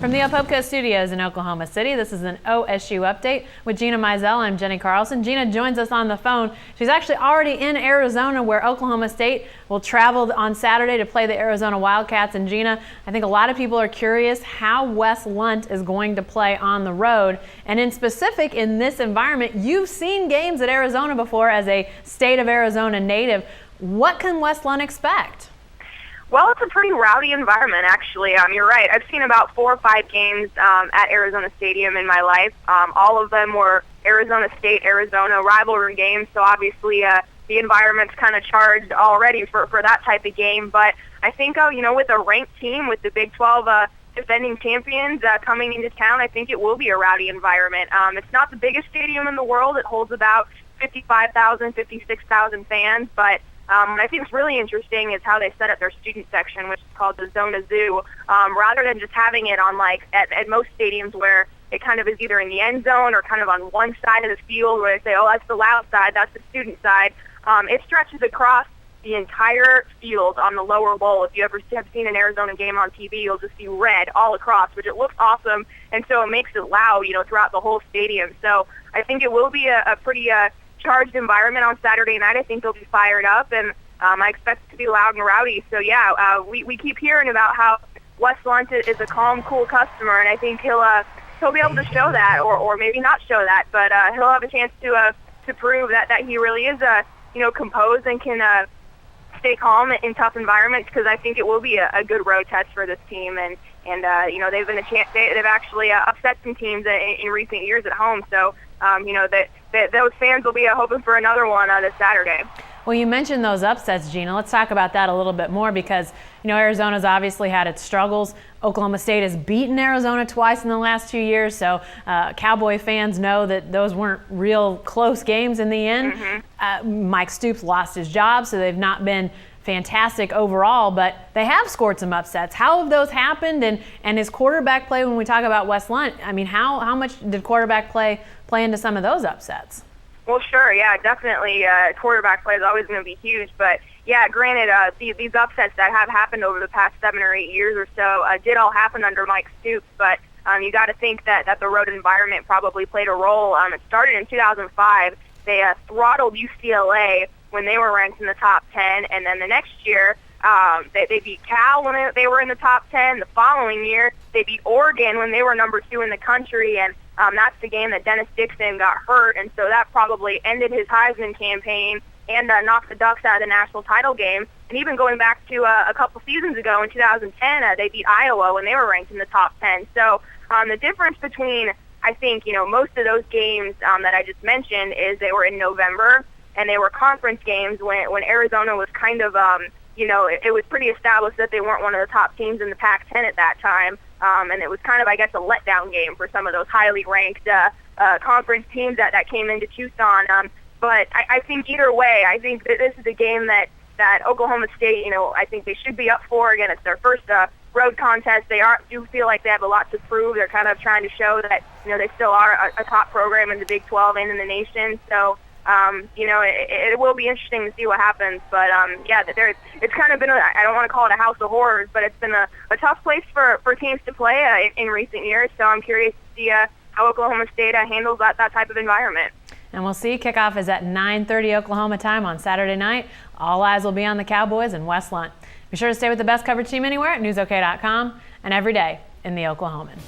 From the Opopka Studios in Oklahoma City, this is an OSU update with Gina Mizell. I'm Jenny Carlson. Gina joins us on the phone. She's actually already in Arizona, where Oklahoma State will travel on Saturday to play the Arizona Wildcats. And Gina, I think a lot of people are curious how Wes Lunt is going to play on the road. And in specific, in this environment, you've seen games at Arizona before as a state of Arizona native. What can Wes Lunt expect? Well, it's a pretty rowdy environment, actually. You're right. I've seen about 4 or 5 games at Arizona Stadium in my life. All of them were Arizona State-Arizona rivalry games, so obviously the environment's kind of charged already for that type of game. But I think, with a ranked team, with the Big 12 defending champions coming into town, I think it will be a rowdy environment. It's not the biggest stadium in the world. It holds about 55,000, 56,000 fans, but what I think is really interesting is how they set up their student section, which is called the Zona Zoo, rather than just having it on at most stadiums where it kind of is either in the end zone or kind of on one side of the field where they say, oh, that's the loud side, that's the student side. It stretches across the entire field on the lower bowl. If you ever have seen an Arizona game on TV, you'll just see red all across, which it looks awesome, and so it makes it loud, throughout the whole stadium. So I think it will be a pretty charged environment on Saturday night. I think they'll be fired up, and I expect it to be loud and rowdy. So yeah, we keep hearing about how Wes Lunt is a calm, cool customer, and I think he'll be able to show that, or maybe not show that, but he'll have a chance to prove that he really is composed and can stay calm in tough environments, because I think it will be a good road test for this team, and they've been they've actually upset some teams in recent years at home. So that those fans will be hoping for another one this Saturday. Well, you mentioned those upsets, Gina. Let's talk about that a little bit more, because Arizona's obviously had its struggles. Oklahoma State has beaten Arizona twice in the last 2 years, so Cowboy fans know that those weren't real close games in the end. Mm-hmm. Mike Stoops lost his job, so they've not been fantastic overall, but they have scored some upsets. How have those happened, and his quarterback play, when we talk about Wes Lunt, I mean, how much did quarterback play into some of those upsets? Well, sure, yeah, definitely. Quarterback play is always going to be huge, but yeah, granted, these upsets that have happened over the past 7 or 8 years or so did all happen under Mike Stoops, but you got to think that the road environment probably played a role. It started in 2005. They throttled UCLA when they were ranked in the top 10, and then the next year they beat Cal when they were in the top 10. The following year they beat Oregon when they were number 2 in the country, and that's the game that Dennis Dixon got hurt, and so that probably ended his Heisman campaign and knocked the Ducks out of the national title game. And even going back to a couple seasons ago in 2010, they beat Iowa when they were ranked in the top 10. So the difference between, I think, most of those games that I just mentioned is they were in November, and they were conference games when Arizona was kind of, it was pretty established that they weren't one of the top teams in the Pac-10 at that time. And it was kind of, I guess, a letdown game for some of those highly ranked conference teams that came into Tucson. But I think either way, I think that this is a game that Oklahoma State, I think they should be up for. Again, it's their first road contest. They do feel like they have a lot to prove. They're kind of trying to show that, they still are a top program in the Big 12 and in the nation. So, it will be interesting to see what happens. But, it's kind of been, I don't want to call it a house of horrors, but it's been a tough place for teams to play in recent years. So I'm curious to see how Oklahoma State handles that type of environment. And we'll see. Kickoff is at 9:30 Oklahoma time on Saturday night. All eyes will be on the Cowboys and Wes Lunt. Be sure to stay with the best coverage team anywhere at newsok.com and every day in the Oklahoman.